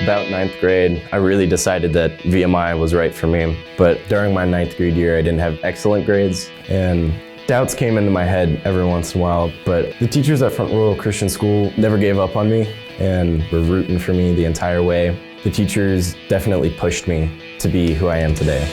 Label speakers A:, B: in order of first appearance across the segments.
A: About ninth grade, I really decided that VMI was right for me. But during my ninth grade year, I didn't have excellent grades, and doubts came into my head every once in a while. But the teachers at Front Royal Christian School never gave up on me and were rooting for me the entire way. The teachers definitely pushed me to be who I am today.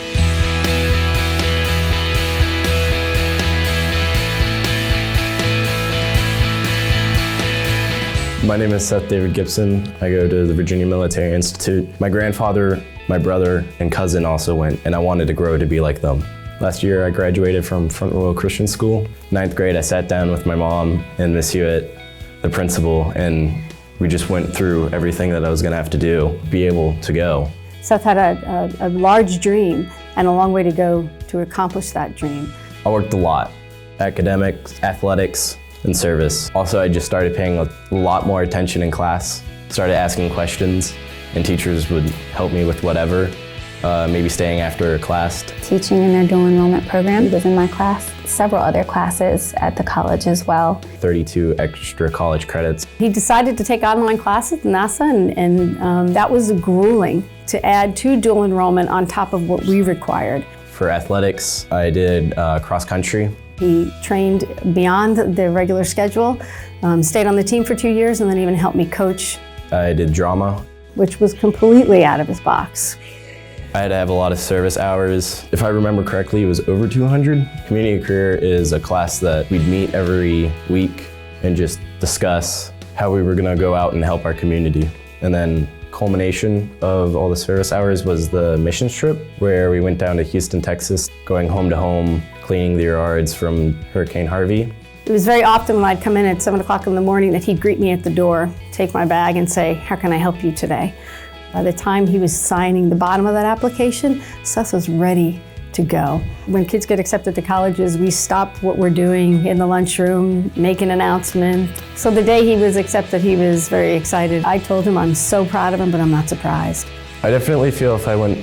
A: My name is Seth David Gibson. I go to the Virginia Military Institute. My grandfather, my brother, and cousin also went, and I wanted to grow to be like them. Last year, I graduated from Front Royal Christian School. Ninth grade, I sat down with my mom and Miss Hewitt, the principal, and we just went through everything that I was gonna have to do, be able to go.
B: Seth had a large dream and a long way to go to accomplish that dream.
A: I worked a lot, academics, athletics, and service. Also, I just started paying a lot more attention in class, started asking questions, and teachers would help me with whatever, maybe staying after class.
C: Teaching in their dual enrollment program was in my class, several other classes at the college as well.
A: 32 extra college credits.
B: He decided to take online classes at NASA, and that was grueling to add to dual enrollment on top of what we required.
A: For athletics, I did cross country.
B: He trained beyond the regular schedule, stayed on the team for 2 years, and then even helped me coach.
A: I did drama,
B: which was completely out of his box.
A: I had to have a lot of service hours. If I remember correctly, it was over 200. Community career is a class that we'd meet every week and just discuss how we were gonna go out and help our community. And then culmination of all the service hours was the missions trip, where we went down to Houston, Texas, going home to home, cleaning the yards from Hurricane Harvey.
B: It was very often when I'd come in at 7 o'clock in the morning that he'd greet me at the door, take my bag and say, "How can I help you today?" By the time he was signing the bottom of that application, Seth was ready to go. When kids get accepted to colleges, we stop what we're doing in the lunchroom, make an announcement. So the day he was accepted, he was very excited. I told him I'm so proud of him, but I'm not surprised.
A: I definitely feel if I went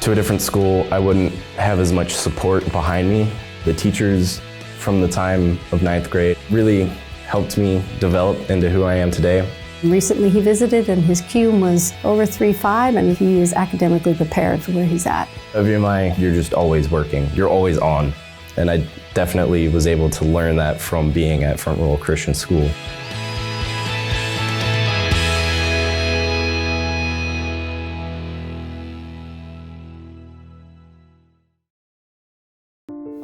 A: to a different school, I wouldn't have as much support behind me. The teachers from the time of ninth grade really helped me develop into who I am today.
B: Recently he visited and his QM was over 3.5 and he is academically prepared for where he's at.
A: At VMI, you're just always working. You're always on. And I definitely was able to learn that from being at Front Royal Christian School.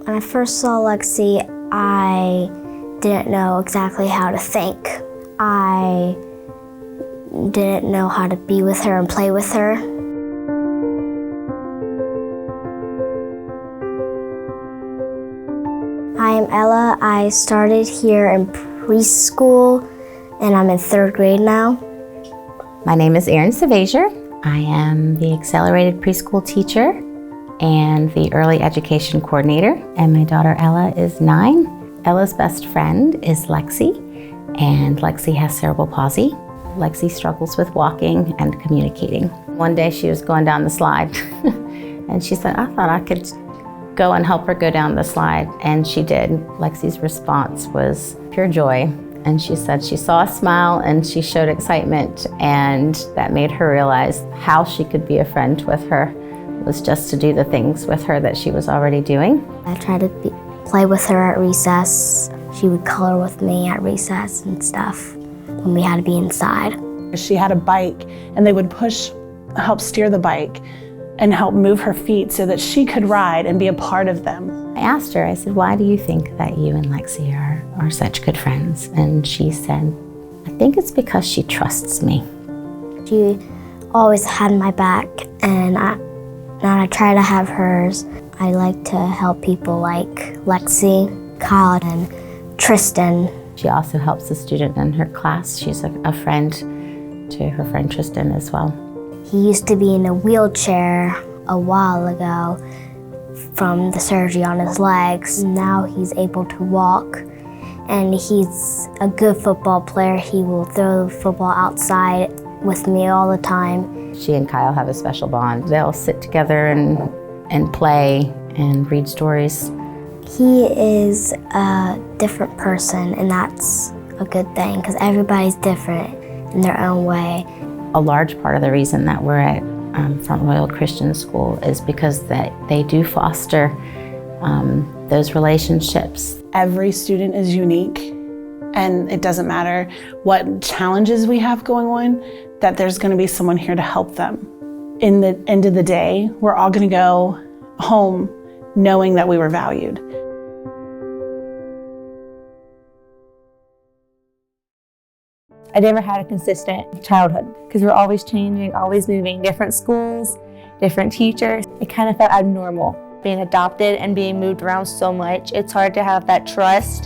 D: When I first saw Lexi, I didn't know exactly how to think. I didn't know how to be with her and play with her. Hi, I'm Ella. I started here in preschool and I'm in 3rd grade now.
C: My name is Erin Savazier. I am the accelerated preschool teacher and the early education coordinator, and my daughter Ella is 9. Ella's best friend is Lexi, and Lexi has cerebral palsy. Lexi struggles with walking and communicating. One day she was going down the slide and she said, "I thought I could go and help her go down the slide," and she did. Lexi's response was pure joy, and she said she saw a smile and she showed excitement, and that made her realize how she could be a friend with her was just to do the things with her that she was already doing.
D: I tried to play with her at recess. She would color with me at recess and stuff when we had to be inside.
E: She had a bike and they would help steer the bike and help move her feet so that she could ride and be a part of them.
C: I asked her, I said, "Why do you think that you and Lexi are such good friends?" And she said, "I think it's because she trusts me."
D: She always had my back, and I try to have hers. I like to help people like Lexi, Kyle, and Tristan.
C: She also helps a student in her class. She's a friend to her friend Tristan as well.
D: He used to be in a wheelchair a while ago from the surgery on his legs. Now he's able to walk, and he's a good football player. He will throw the football outside with me all the time.
C: She and Kyle have a special bond. They'll sit together and play and read stories.
D: He is a different person, and that's a good thing because everybody's different in their own way.
C: A large part of the reason that we're at Front Royal Christian School is because they do foster those relationships.
E: Every student is unique, and it doesn't matter what challenges we have going on, that there's going to be someone here to help them. In the end of the day, we're all going to go home knowing that we were valued.
F: I never had a consistent childhood because we're always changing, always moving, different schools, different teachers. It kind of felt abnormal being adopted and being moved around so much. It's hard to have that trust.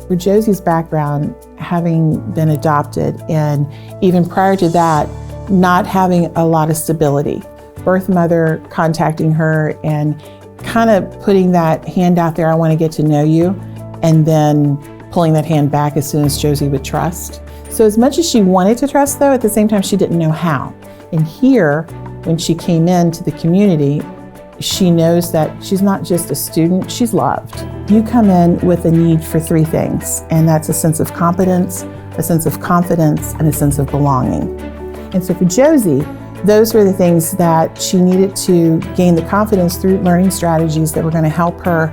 G: For Josie's background, having been adopted and even prior to that, not having a lot of stability, birth mother contacting her and kind of putting that hand out there, I want to get to know you, and then pulling that hand back as soon as Josie would trust. So as much as she wanted to trust though, at the same time she didn't know how. And here, when she came into the community, she knows that she's not just a student, she's loved. You come in with a need for three things, and that's a sense of competence, a sense of confidence, and a sense of belonging. And so for Josie, those were the things that she needed to gain the confidence through learning strategies that were going to help her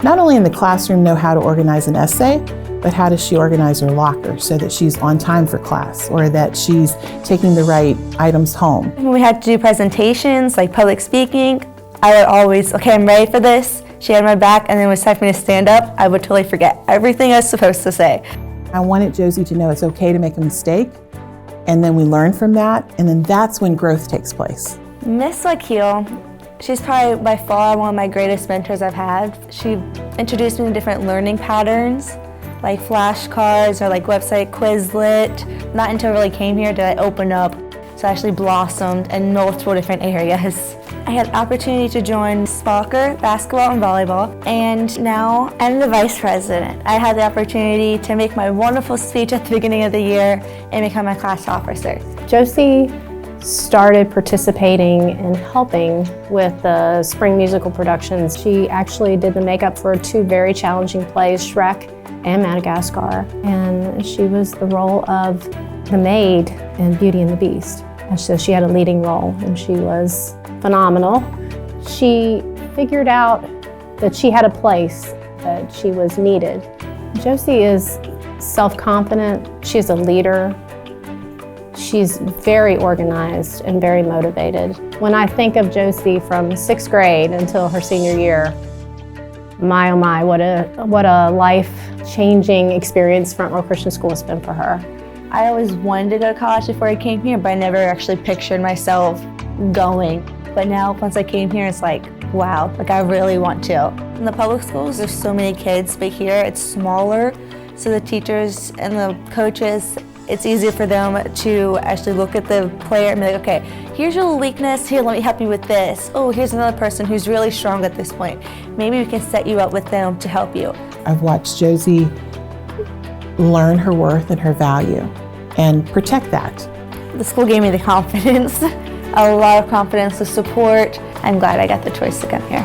G: not only in the classroom know how to organize an essay, but how does she organize her locker so that she's on time for class or that she's taking the right items home.
F: When we had to do presentations, like public speaking, I would always, okay, I'm ready for this. She had my back, and then when it was time for me to stand up, I would totally forget everything I was supposed to say.
G: I wanted Josie to know it's okay to make a mistake, and then we learn from that, and then that's when growth takes place.
F: Miss Lakeel, she's probably by far one of my greatest mentors I've had. She introduced me to different learning patterns, like flashcards or like website Quizlet. Not until I really came here did I open up, so I actually blossomed in multiple different areas. I had the opportunity to join soccer, basketball, and volleyball, and now I'm the vice president. I had the opportunity to make my wonderful speech at the beginning of the year and become a class officer.
B: Josie started participating and helping with the spring musical productions. She actually did the makeup for two very challenging plays, Shrek and Madagascar, and she was the role of the maid in Beauty and the Beast. And so she had a leading role, and she was phenomenal. She figured out that she had a place, that she was needed. Josie is self-confident, she's a leader, she's very organized and very motivated. When I think of Josie from 6th grade until her senior year, my oh my, what a life-changing experience Front Royal Christian School has been for her.
F: I always wanted to go to college before I came here, but I never actually pictured myself going. But now, once I came here, it's like, wow, like I really want to. In the public schools, there's so many kids, but here it's smaller, so the teachers and the coaches, it's easier for them to actually look at the player and be like, okay, here's your weakness, here, let me help you with this. Oh, here's another person who's really strong at this point. Maybe we can set you up with them to help you.
G: I've watched Josie learn her worth and her value and protect that.
F: The school gave me the confidence, a lot of confidence, the support. I'm glad I got the choice to come here.